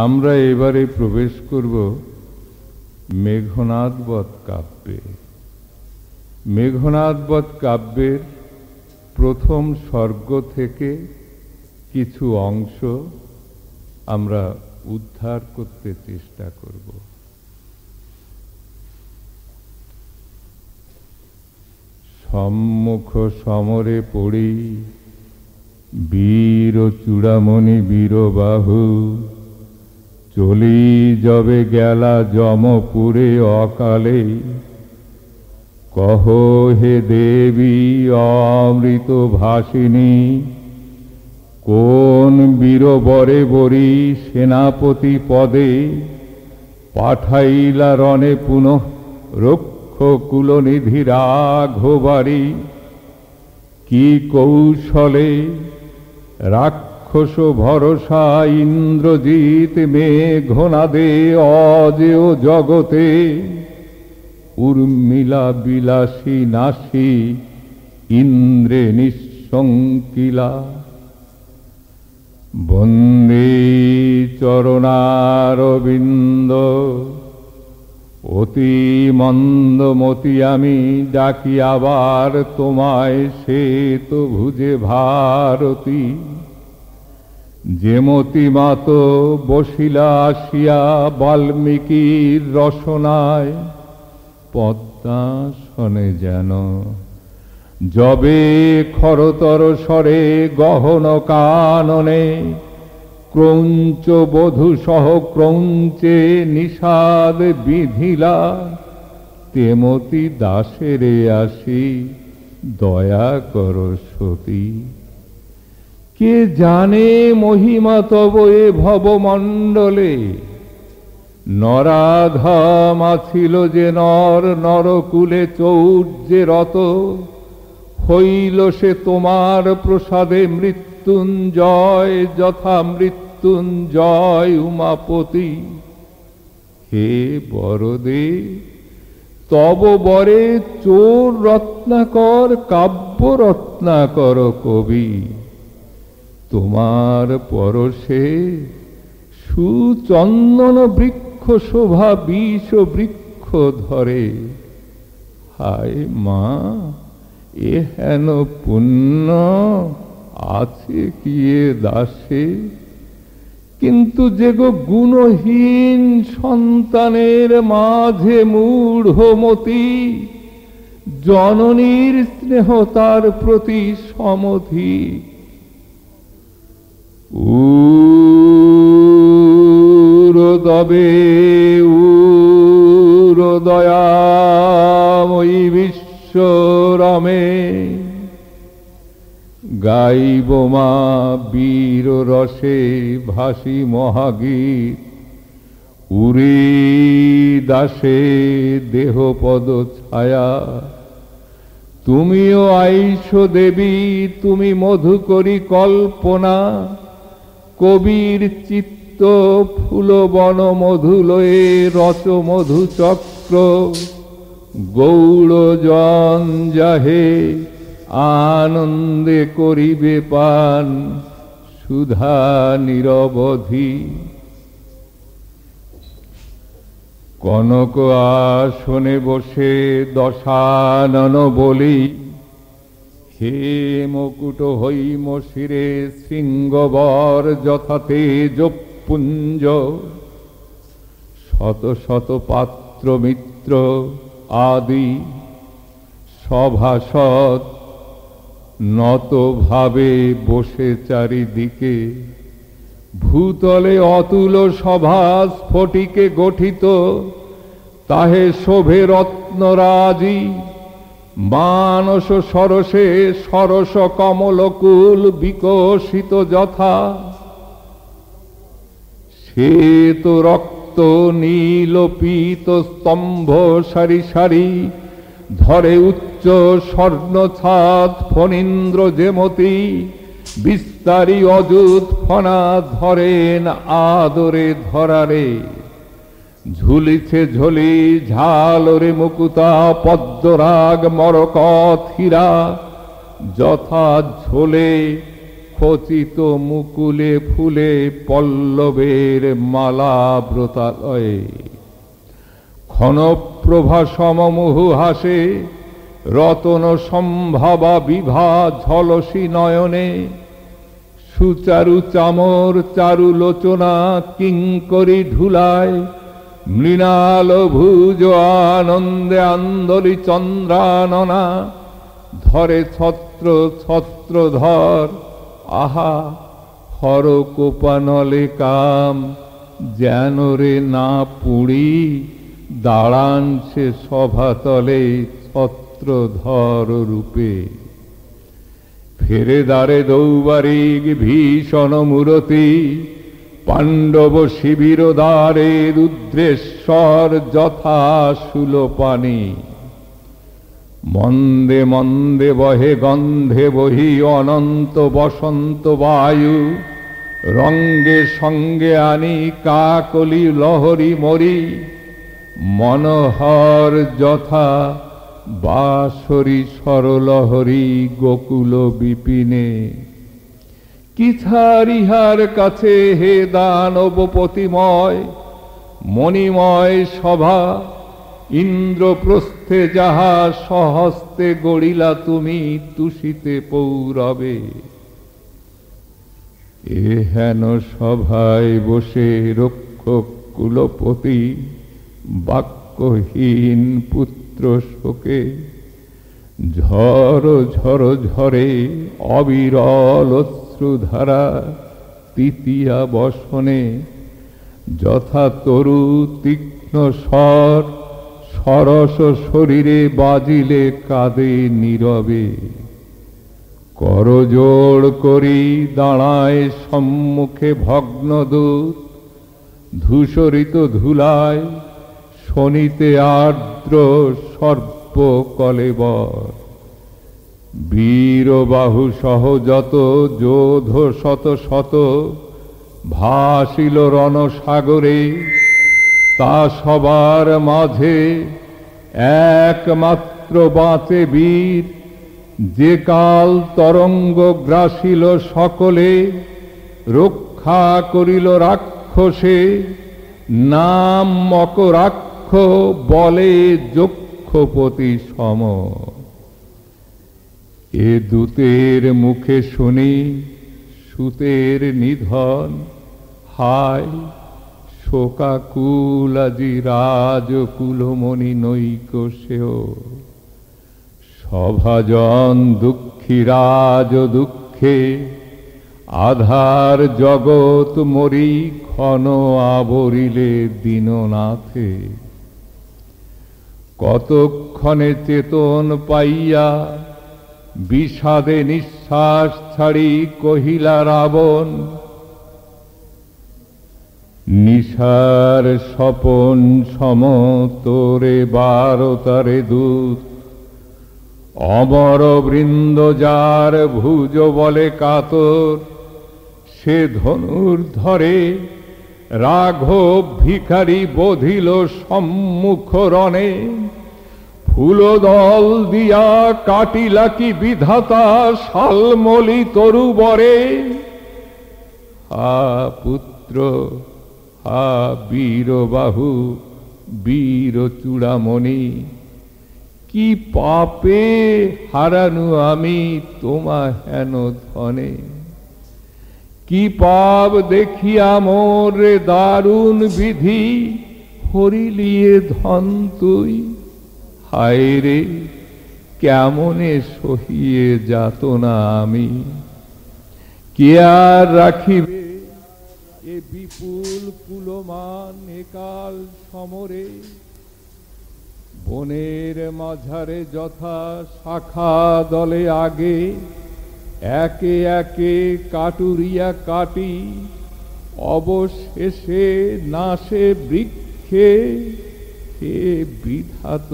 আমরা এবারে প্রবেশ করব মেঘনাদ বধ কাব্যে। মেঘনাদ বধ কাব্যের প্রথম সর্গ থেকে কিছু অংশ আমরা উদ্ধার করতে চেষ্টা করব। সম্মুখ সমরে পড়ি বীর চূড়ামণি বীরবাহু, চলি যবে গেলা যমপুরে অকালে, কহ হে দেবী অমৃত ভাসিনী, কোন বীরবরে বরি সেনাপতি পদে, পাঠাইলা রণে পুনঃ রক্ষ কুলনিধি রাঘবারী, কি কৌশলে রাক্ষস ভরসা ইন্দ্রজিৎ মেঘনাদে অজেয় জগতে, উর্মিলা বিলাসী নাসী ইন্দ্রে নিঃশঙ্কিলা, বন্দে চরণারবিন্দ অতি মন্দমতি আমি, ডাকি আবার তোমায় সে তো ভুজে ভারতী, যেমতি মাত বসিলা আসিয়া বাল্মীকির রসনায়, পদ্মাসনে যেন যবে খরতর স্বরে গহন কাননে, ক্রৌঞ্চ বধূ সহ ক্রৌঞ্চে নিষাদ বিধিলা, তেমতি দাসেরে আসি দয়া কর সতী, কে জানে মহিমা তব এ ভবমণ্ডলে, নরাধম আছিল যে নর নরকুলে চৌর্যে রত, হইল সে তোমার প্রসাদে মৃত্যুঞ্জয়, যথা মৃত্যুঞ্জয় উমাপতি, হে বরদে তব বরে চোর রত্নাকর কাব্য রত্নাকর কবি, তোমার পরশে সুচন্দন বৃক্ষ শোভা বিষ বৃক্ষ ধরে, হায় মা এ হেন পুণ্য আছে কি এ দাসে, কিন্তু যে গো গুণহীন সন্তানের মাঝে মূঢ়মতি, জননীর স্নেহ তার প্রতি সমধি, উরদবে উরদয়াময়ী বিশ্বরমে, গাইব মা বীর রসে ভাসি মহাগীত, উরি দাসে দেহপদ ছায়া, তুমিও আইস দেবী তুমি মধুকরী কল্পনা, কবির চিত্ত ফুলবন মধুলয়ে রচ মধুচক্র, গৌড়জন যাহে আনন্দে করিবে পান সুধা নিরবধি, কনক আসনে বসে দশানন বলি, হে মুকুট হৈম শিরে শৃঙ্গবর যথা তেজ পুঞ্জ, শত শত পাত্র মিত্র আদি সভাসদ নত ভাবে বসে চারিদিকে, ভূতলে অতুল সভা স্ফটিকে গঠিত, তাহে শোভে রত্নরাজি, মানস সরসে সরস কমলকুল বিকশিত যথা, শ্বেত রক্ত নীল পীত স্তম্ভ সারি সারি, ধরে উচ্চ স্বর্ণ ছাদ ফণীন্দ্র যেমতি, বিস্তারী অযুত ফনা ধরেন আদরে ধরারে, ঝুলিছে ঝুলি ঝালরে মুকুতা পদ্মরাগ মরকত হীরা, যথা ঝোলে খচিত মুকুলে ফুলে পল্লবের মালাব্রতালয়ে ক্ষণপ্রভা সমমুহু হাসে রতন সম্ভাবা বিভা ঝলসি নয়নে সুচারু চামর চারু লোচনা কিঙ্করী ঢুলায় মৃণাল ভুজ আনন্দে আন্দোলি চন্দ্রাননা ধরে ছত্র ছত্র ধর আহা হর কোপানলে কাম যেন রে না পুড়ি দাঁড়ান সে সভাতলে ছত্রধর রূপে ফেরে দ্বারে দৌবারিক ভীষণ মূরতি পাণ্ডব শিবির দ্বারে রুদ্রেশ্বর যথা শূলপাণি মন্দে মন্দে বহে গন্ধে বহি অনন্ত বসন্ত বায়ু রঙ্গে সঙ্গে আনি কাকলি লহরী মরি মনোহর যথা বাঁশরী সরলহরী গোকুল বিপিনে কিথারিহার কাছে হে দানবপতিময় মণিময় সভা ইন্দ্রপ্রস্থে যাহা সহস্তে গড়িলা তুমি তুষিতে পৌরবে এ হেন সভায় বসে রক্ষক কুলপতি বাক্যহীন পুত্র শোকে ঝড় ঝড় ঝরে অবিরল অশ্রুধারা তৃতীয়া বসনে যথা তরু তীক্ষ্ণ স্বর সরস শরীরে বাজিলে কাঁদে নীরবে করজোড় করি দাঁড়ায় সম্মুখে ভগ্নদূত ধূসরিত ধুলায় শনিতে আর্দ্র সর্প কলেবর বীরবাহু সহ যত যোধ শত শত ভাসিল রণসাগরে তা সবার মাঝে একমাত্র বাঁচে বীর যে কাল তরঙ্গ গ্রাসিল সকলে রক্ষা করিল রাক্ষসে নাম মকরাক্ষ বলে যক্ষপতি সম এ দূতের মুখে শুনি সুতের নিধন হায় শোকাকুল আজি রাজকুলমণি নৈক সেও সভাজন দুঃখী রাজ দুঃখে আধার জগৎ মরি ক্ষণ আবরিলে দীননাথে কতক্ষণে চেতন পাইয়া বিষাদে নিঃশ্বাস ছাড়ি কহিলা রাবণ নিশার স্বপন সম তোরে বারতারে দূত অমর বৃন্দ যার ভুজ বলে কাতর সে ধনুর ধরে রাঘব ভিখারি বধিল সম্মুখ রণে ফুলদল দিয়া কাটিলা কি বিধাতা শালমলি তরুবরে হা পুত্র হা বীরবাহু বীর চূড়ামণি কি পাপে হারানু আমি তোমা হেন ধনে কি পাপ দেখিয়া মোর দারুণ বিধি হরিলিয়ে ধন তুই হায় রে কেমনে সহিয়ে যাতনা আমি কে আর রাখিবে এ বিপুল কুলমান একাল সমরে বনের মাঝারে যথা শাখা দলে আগে একে একে কাটুরিয়া কাটি অবশেষে নাশে বৃক্ষে হে বিধাত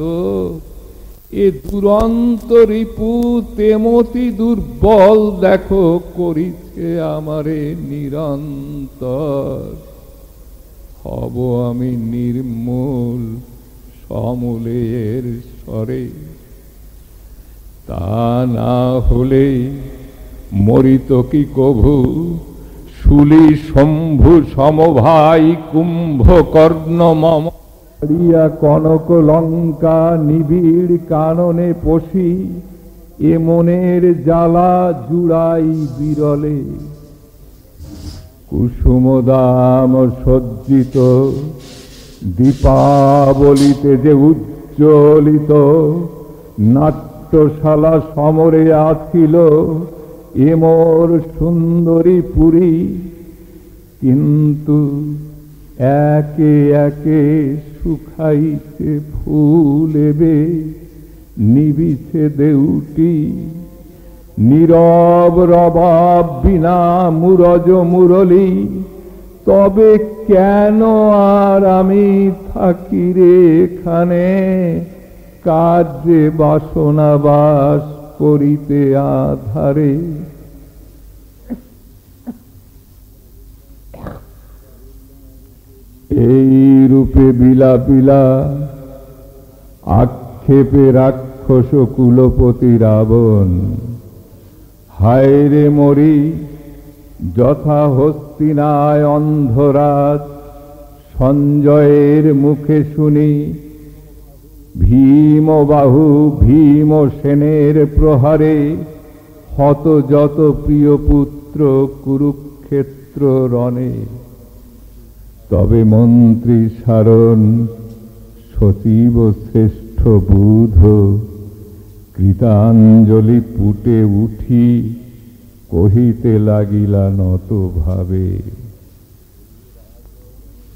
এ দুরন্ত রিপু তেমতি দুর্বল দেখো করিছে আমারে নিরন্তর হব আমি নির্মূল সমূলের স্বরে তা না হলে মরিত কি কভু শুলি শম্ভু সমভাই কুম্ভকর্ণ মম রিয়া কনক লঙ্কা নিবিড় কাননে পশি এ মনের জ্বালা জুড়াই বিরলে কুসুমদাম সজ্জিত দীপাবলিতে যে উজ্জ্বলিত নাট্যশালা সমরে আছিল এ মোর সুন্দরী পুরী, কিন্তু একে একে শুকাইছে ফুল এবে নিবিছে দেউটি নীরব রবাব বিনা মুরজ মুরলী। তবে কেন আর আমি থাকি রে এখানে কার্যে বাসনা বাস করিতে আধারে। এই রূপে বিলাপিলা আক্ষেপে রাক্ষস কুলপতি রাবণ। হায় রে মরি যথা হস্তিনায় অন্ধরাত সঞ্জয়ের মুখে শুনি ভীমবাহু ভীম সেনের প্রহারে হত যত প্রিয় পুত্র কুরুক্ষেত্র রণে। তবে মন্ত্রী সারণ সচিব শ্রেষ্ঠ বুধ কৃতাঞ্জলি পুটে উঠি কহিতে লাগিলা নত ভাবে,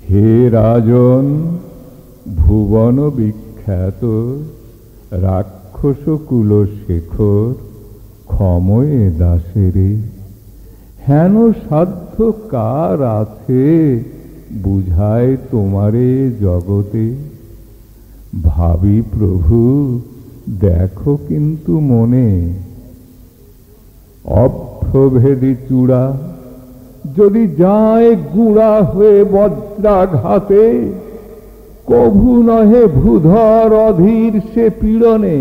হে রাজন ভুবন বিখ্যাত রাক্ষস কুল শেখর ক্ষময়ে দাসেরে। হেন সাধ্য কার আছে বুঝায় তোমারে জগতে। ভাবি প্রভু দেখো কিন্তু মনে অভ্রভেদী চূড়া যদি যায় গুড়া হয়ে বজ্রাঘাতে, কভু নহে ভূধর অধীর সে পীড়নে।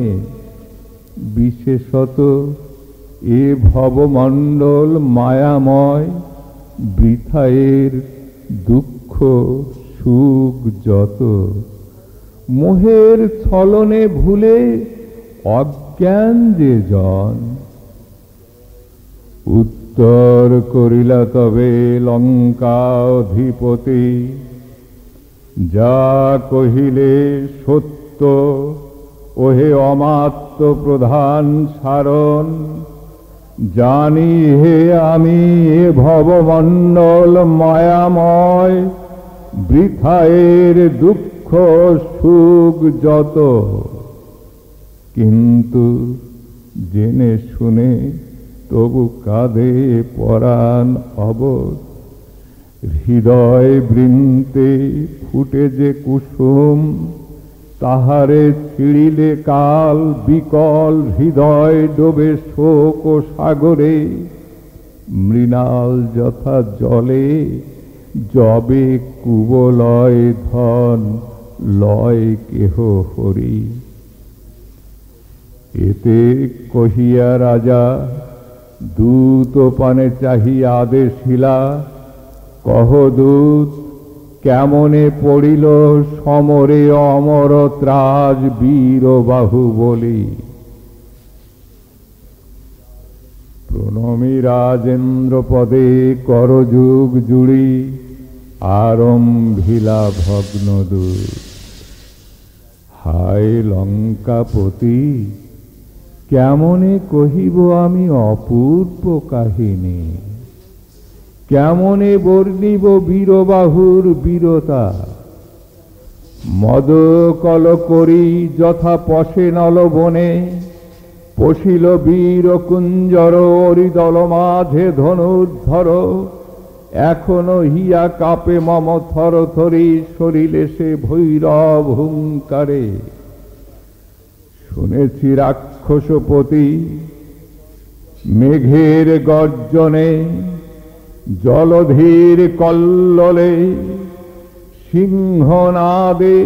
বিশেষত এ ভবমণ্ডল মায়াময় বৃথায়ের দুঃখ সুখ যত। মোহের ছলনে ভুলে অজ্ঞান যে জন। উত্তর করিলা তবে লঙ্কা অধিপতি, যা কহিলে সত্য ওহে অমাত্য প্রধান সারণ। জানি হে আমি এ ভবমণ্ডল মায়াময় বৃথায়ের দুঃখ সুখ যত। কিন্তু জেনে শুনে তবু কাঁদে পরাণ অবধ। হৃদয় বৃন্তে ফুটে যে কুসুম তাহারে ছিড়িলে কাল বিকল হৃদয় ডোবে শোক ও সাগরে। মৃণাল যথা জলে যবে কুবলয় ধন লয় কেহ হরি। এতে কহিয়া রাজা দূত পানে চাহিয়া আদেশিলা, কহ দূত কেমনে পড়িল সমরে অমর ত্রাজ বীর বাহুবলী। প্রণমী রাজেন্দ্র পদে করযুগ জুড়ি আরম্ভিলা ভগ্নদূত। হায় লঙ্কাপতি কেমনে কহিব আমি অপূর্ব কাহিনী। কেমনে বর্ণিব বীরবাহুর বীরতা। মদ কল করি যথা পশে নলবনে পশিল বীর কুঞ্জর অরিদল মাঝে ধনুর্ধর। এখনো হিয়া কাপে মম থরথরি শরীরে সে ভৈরব হুঙ্কারে। শুনেছি রাক্ষসপতি মেঘের গর্জনে জলধীর কল্লোলে সিংহনাদে।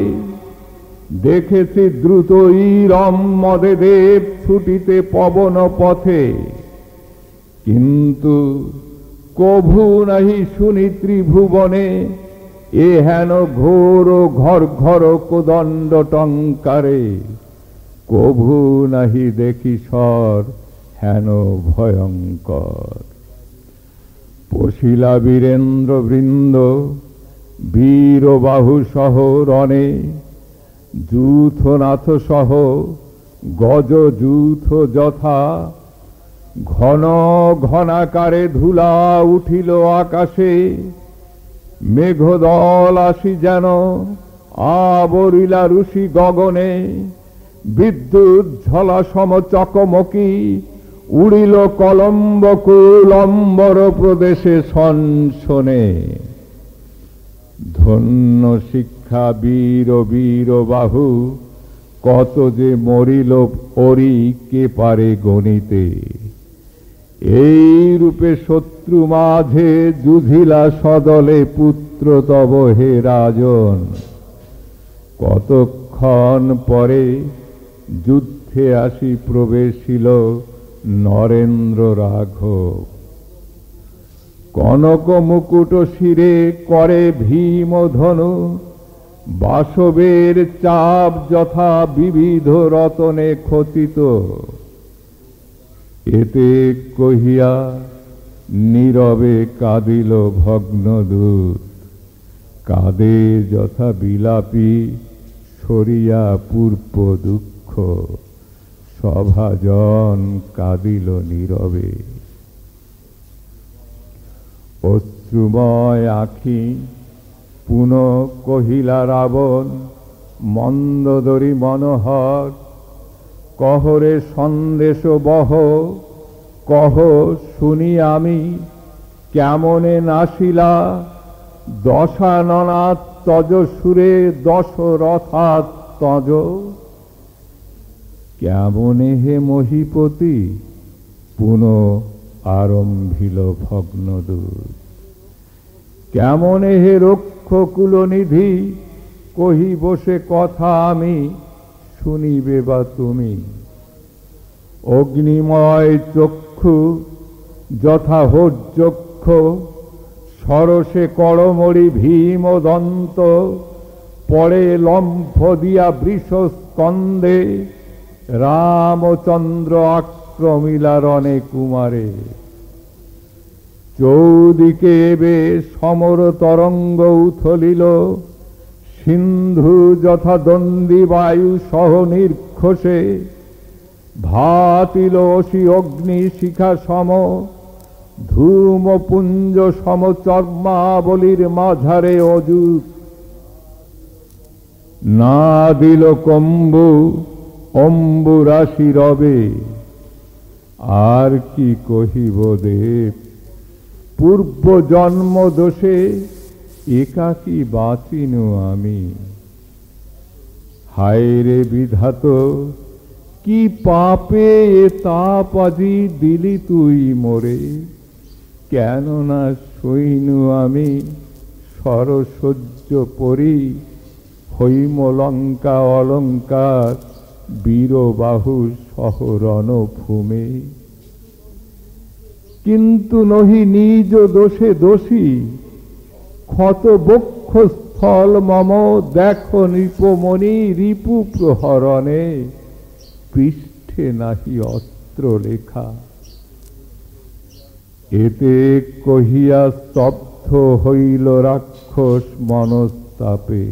দেখেছি দ্রুতই রম্মদে দেব ছুটিতে পবন পথে। কিন্তু কভু নাহি শুনি ত্রিভুবনে এ হেন ঘোর ঘর ঘর কোদণ্ড টঙ্কারে, কভু নাহি দেখি স্বর হেন ভয়ঙ্কর। পশিলা বীরেন্দ্র বৃন্দ বীর বাহু সহ রণে, যূথনাথ সহ গজ যূথ যথা, ঘন ঘনাকারে ধুলা উঠিল আকাশে, মেঘদল আসি যেন আবরিলা ঋষি গগনে, বিদ্যুৎ ঝলা সম চকমকি উড়িল কলম্ব কুলম্বর প্রদেশে সনসনে। ধন্য শিক্ষা বীর বীর বাহু, কত যে মরিল ওরি কে পারে গণিতে। এই রূপে শত্রু মাঝে যুধিলা সদলে পুত্র তব হে রাজন। কতক্ষণ পরে যুদ্ধে আসি প্রবেশিল নরেন্দ্র রাঘব। কনক মুকুট শিরে করে ভীম ধনু, বাসবের চাপ যথা বিবিধ রতনে খচিত। এতে কহিয়া নীরবে কাঁদিল ভগ্নদূত, কাঁদে যথা বিলাপী সরিয়া পূর্ব দুঃখ। সভাজন কাঁদিল নীরবে। অশ্রুময় আখি পুনঃ কহিলা রাবণ, মন্দোদরী মনোহর, কহরে সন্দেশ বহ, কহ শুনি আমি কেমনে নাসিলা দশাননাথ তজ সুরে দশরথাৎ তজ। কেমনে হে মহীপতি পুনঃ আরম্ভিল ভগ্নদূত। কেমনে হে রক্ষ কুলনিধি কহি বসে কথা আমি, শুনিবে বা তুমি। অগ্নিময় চক্ষু যথা হোজ্যক্ষ, সরসে করমরি ভীম দন্ত, পরে লম্ফ দিয়া বৃষ স্কন্দে, রামচন্দ্র আক্রমিলা রণে কুমারে। চৌদিকে এবে সমর তরঙ্গ উথলিল, সিন্ধু যথা দণ্ডী বায়ু সহ নির্ঘোষে, ভাতিল অসি অগ্নি শিখা সম, ধূমপুঞ্জ সম চর্মাবলীর মাঝারে অযুত। না দিল কম্বু অম্বুরাশি রবে, আর কি কহিব দেব। পূর্ব জন্ম দোষে একাকী বাঁচিনু আমি। হায় রে বিধাত, কি পাপে এ তাপ আজি দিলি তুই মোরে। কেন না সইনু আমি সরসহ্য পরি, হৈম লঙ্কা অলঙ্কার বীরবাহু সহ রণভূমে। কিন্তু নহি নিজ দোষে দোষী, ক্ষত বক্ষ স্থল মম দেখো নৃপমণি রিপু প্রহরণে, পৃষ্ঠে নাহি অস্ত্র লেখা। এতে কহিয়া স্তব্ধ হইল রাক্ষস মনস্তাপে।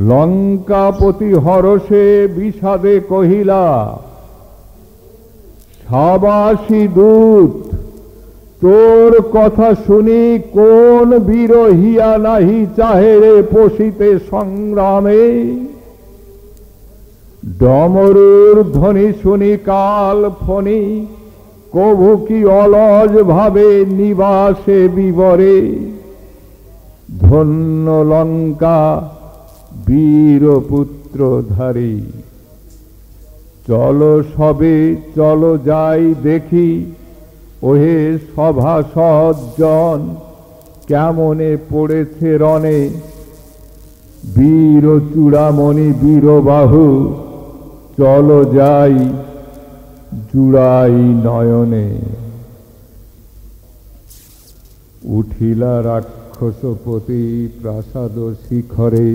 লঙ্কাপতি হরষে বিষাদে কহিলা, সাবাসী দূত, তোর কথা শুনি কোন বীর হিয়া নাহি চাহে রে পশিতে সংগ্রামে। ডমরুর ধ্বনি শুনি কাল ফণি, কভু কি অলজ ভাবে নিবাসে বিবরে। ধন্য লঙ্কা বীরপুত্রধারী, চলো সবে চলো যাই দেখি, ওহে সভাসজ্জন কেমনে পড়েছে রণে। বীর চূড়ামণি বীরবাহু, চলো যাই জুড়াই নয়নে। উঠিলা রাক্ষসপতি প্রাসাদ শিখরে,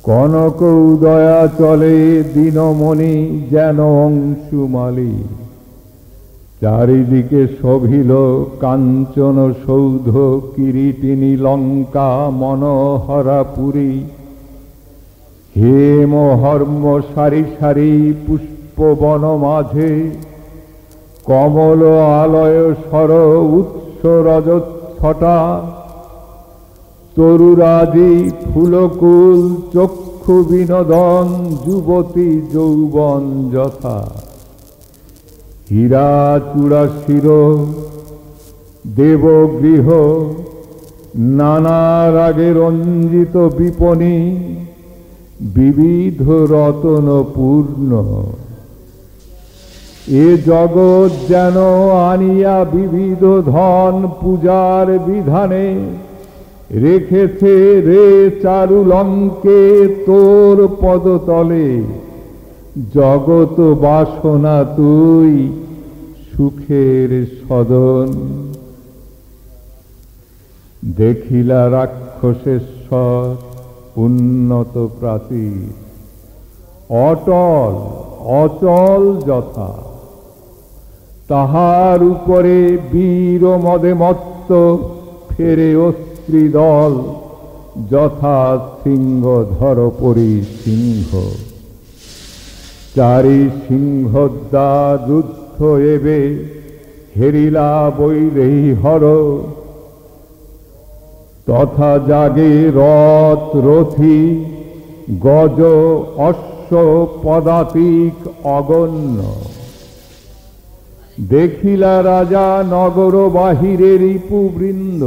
কনক উদয়া চলে দিনমণি যেন অংশুমালী। চারিদিকে শোভিল কাঞ্চন সৌধ কিরীটিনী লঙ্কা মনোহরা পুরী। হেম হর্ম সারি সারি পুষ্পবন মাঝে, কমল আলয় সর উৎস রজচ্ছটা। তরুরাজি ফুলকুল চক্ষু বিনোদন, যুবতী যৌবন যথা। হীরা চূড়া শির দেবগৃহ, নানা রাগে রঞ্জিত বিপণী। বিবিধ রতন পূর্ণ এ জগৎ যেন আনিয়া বিবিধ ধন পূজার বিধানে। রেখেছে রে চারুলঙ্কে তোর পদতলে, জগত বাসনা তুই সুখের সদন। দেখিলা রাক্ষসেশ্বর উন্নত প্রাচীর, অটল অচল যথা। তাহার উপরে বীর মদে মত্ত ফেরে অস্ত্রীদল, যথা সিংহধর পরি সিংহ। চারি সিংহদ্বা যুদ্ধ এবে, হেরিলা বৈদেহী হর। তথা জাগে রথ রথী, গজ অশ্ব পদাতিক অগণ্য। দেখিলা রাজা নগর বাহিরে রিপুবৃন্দ,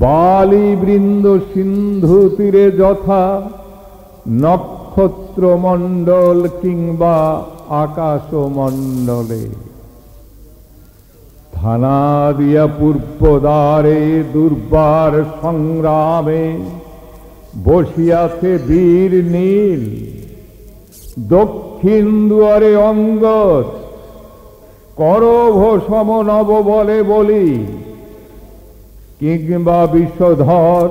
বালি বৃন্দ সিন্ধু তীরে যথা। নক্ষত্রমণ্ডল কিংবা আকাশমণ্ডলে, থানা দিয়া পূর্বদ্বারে দুর্বার সংগ্রামে। বসিয়াছে বীর নীল, দক্ষিণ দুয়ারে অঙ্গদ। করভ সম নব বলে বলি, কিংবা বিষধর।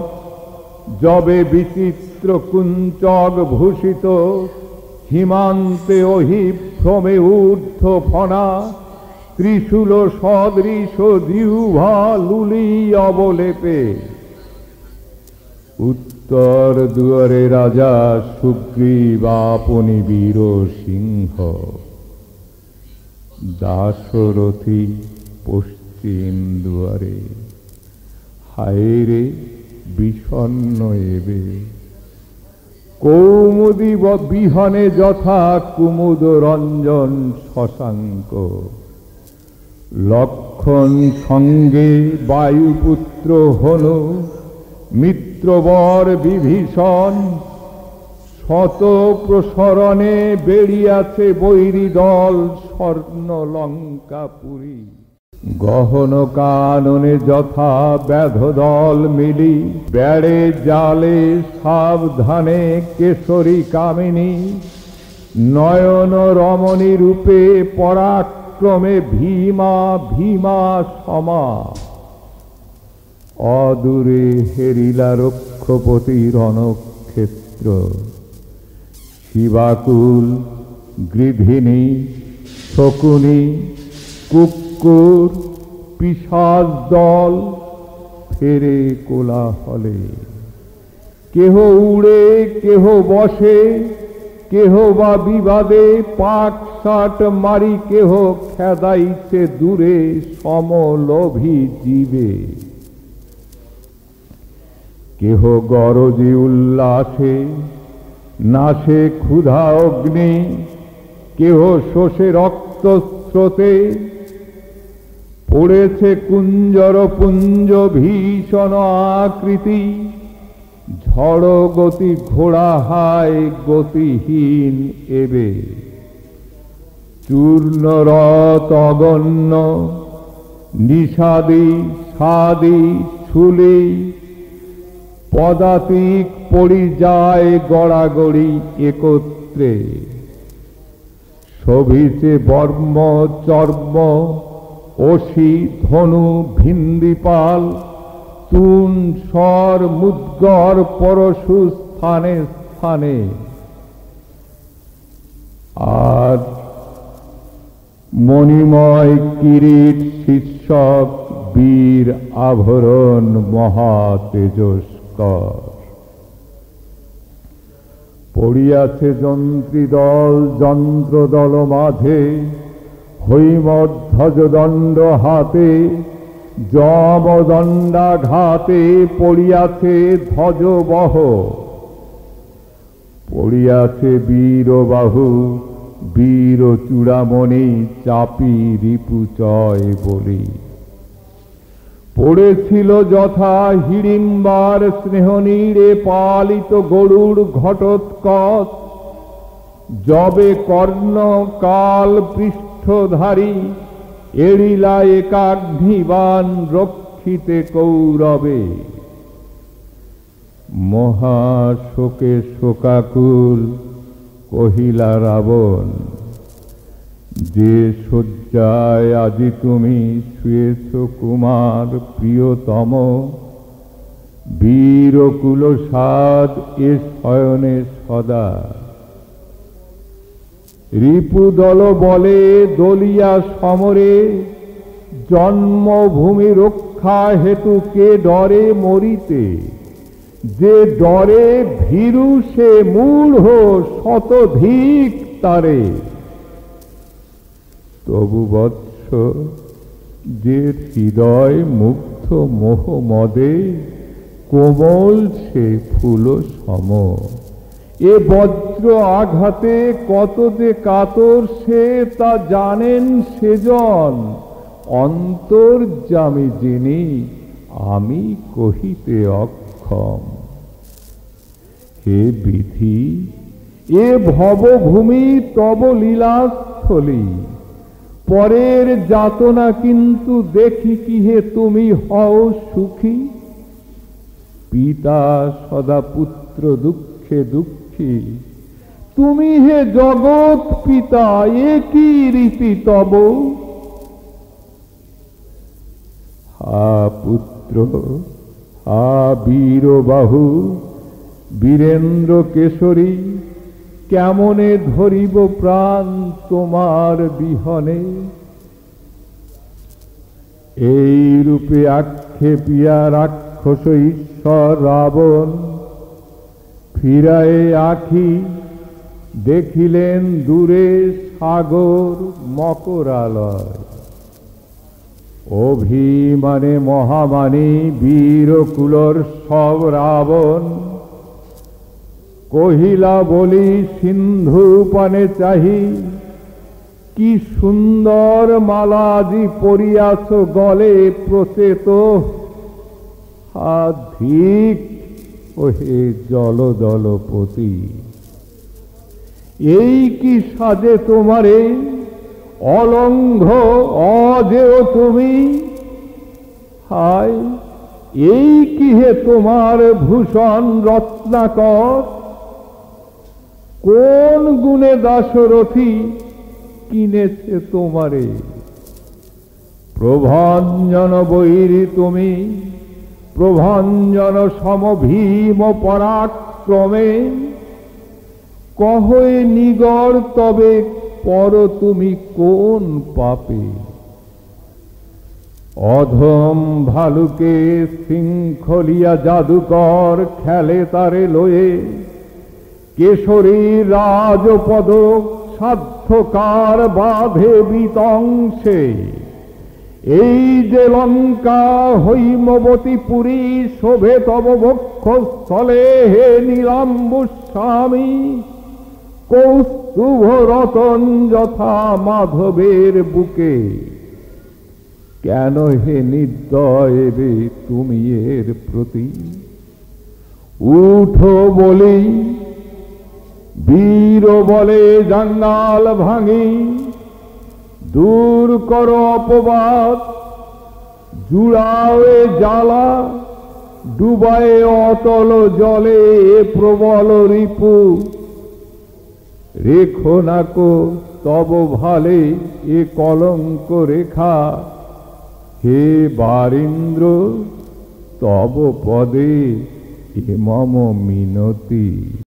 যবে বিচিত্র কুঞ্চক ভূষিত, হিমান্তে অহিভ্রমে ঊর্ধ্ব ফনা। ত্রিশূল সদৃশ জিহ্বা লুলি অবলেপে। উত্তর দুয়ারে রাজা সুগ্রীব আপনি বীর সিংহ। দাশরথী পশ্চিম দুয়ারে, হায়রে বিষণ্ণ এবে। কৌমুদী বিহনে যথা কুমুদ রঞ্জন শশাঙ্ক। লক্ষণ সঙ্গে বায়ুপুত্র হনু, মিত্রবর বিভীষণ। শত প্রসরণে বেরিয়াছে বৈরী দল, স্বর্ণ লঙ্কাপুরী। গহন কাননে যথা ব্যাধদল মিলি, বেড়ে জালে সাবধানে কেশরী কামিনী। নয়ন রমণী রূপে পরাক্রমে ভীমা ভীমা সমা। অদূরে হেরিলা রক্ষপতি রণক্ষেত্র। শিবাকুল গৃধিনী শকুনি কুক্কুর পিশাচ দল ফেরে কোলাহলে। কেহ উড়ে কেহ বসে, কেহ বা বিবাদে পাকশাট মারি। কেহ খেদাইছে দূরে সমলোভী জীবে। কেহ গরজি উল্লাসে, নাশে ক্ষুধা অগ্নি। কেহ শোষে রক্ত স্রোতে, পড়েছে কুঞ্জর পুঞ্জ ভীষণ আকৃতি। ঝড় গতি ঘোড়া হায় গতিহীন এবে। চূর্ণ রথ অগণ্য, নিষাদি সাদি শুলি। পদাতিক পড়ি যায় গড়াগড়ি একত্রে। শোভিছে বর্ম চর্ম অসি ধনু ভিন্দিপাল তুন স্বর মুদ্গর পরশু স্থানে স্থানে। আর মণিময় কিরীট শীর্ষক বীর আভরণ মহা তেজস্কর। পড়িয়াছে যন্ত্রীদল যন্ত্রদল মাঝে, হৈমধ্বজ দণ্ড হাতে, যমদণ্ডাঘাতে পড়িয়াছে ধ্বজবহ। পড়িয়াছে বীরবাহু বীর চূড়ামণি চাপি রিপুচয় বলি। পড়েছিল যথা হিড়িম্বার স্নেহনীড়ে পালিত গরুড় ঘটোৎকচ, যবে কর্ণ কাল পৃষ্ঠধারী এড়িলা একাগ্নিবাণ রক্ষিতে কৌরবে। মহাশোকে শোকাকুল কহিলা রাবণ, যে শয্যায় আজি তুমি শুয়েছ কুমার প্রিয়তম, বীরকুল সাদ এ শয়নে সদা। রিপুদল বলে দলিয়া সমরে, জন্মভূমি রক্ষা হেতু কে ডরে মরিতে। যে ডরে ভীরু সে মূঢ় শতধিক তারে। তবু বৎস যে হৃদয় মুগ্ধ মোহ মদে, কোমল সে ফুল সম। এ বজ্র আঘাতে কত যে কাতর সে তা জানেন সেজন, অন্তর্যামী যিনি আমি কহিতে অক্ষম। হে বিধি এ ভবভূমি তব লীলাস্থলী, পরের যাতনা কিন্তু দেখি কি হে তুমি হও সুখী। পিতা সদা পুত্র দুঃখে দুঃখী, তুমি হে জগৎ পিতা এ কি রীতি তব। হা পুত্র হা বীরবাহু বীরেন্দ্র কেশরী, কেমনে ধরিব প্রাণ তোমার বিহনে। এই রূপে আক্ষেপিয়া রাক্ষস ঈশ্বর রাবণ, ফিরায়ে আঁখি দেখিলেন দূরে সাগর মকরালয়। অভিমানে মহামানী বীরকুলর সব রাবণ, কহিলা বলি সিন্ধু পানে চাহি, কি সুন্দর মালা আজি পরিয়াছ গলে প্রচেত। ধিক ওহে জলদলপতি, এই কি সাজে তোমারে অলঙ্ঘ অজেয় তুমি। হায় এই কি হে তোমার ভূষণ রত্নাকর। কোন গুণে দাশরথী কিনেছে তোমারে। প্রভঞ্জন বৈরী তুমি, প্রভঞ্জন সম ভীম পরাক্রমে। কহে নিগর তবে পর তুমি কোন পাপে। অধম ভালুকে শৃঙ্খলিয়া জাদুকর খেলে তারে লয়ে। কেশরী রাজপদ সাধ্যকার বাঁধে বিতংশে। এই যে লঙ্কা হৈমবতী পুরী শোভে তব বক্ষস্থলে হে নীলাম্বুস্বামী। কৌস্তুভ রতন যথা মাধবের বুকে। কেন হে নির্দয় বে তুমি এর প্রতি। উঠো বলি বীর বলে জঙ্গাল ভাঙি। দূর কর অপবাদ জুড়াও জ্বালা। ডুবায়ে অতল জলে প্রবল রিপু। রেখো নাকো তব ভালে এ কলঙ্ক রেখা। হে বারীন্দ্র তব পদে এ মম মিনতি।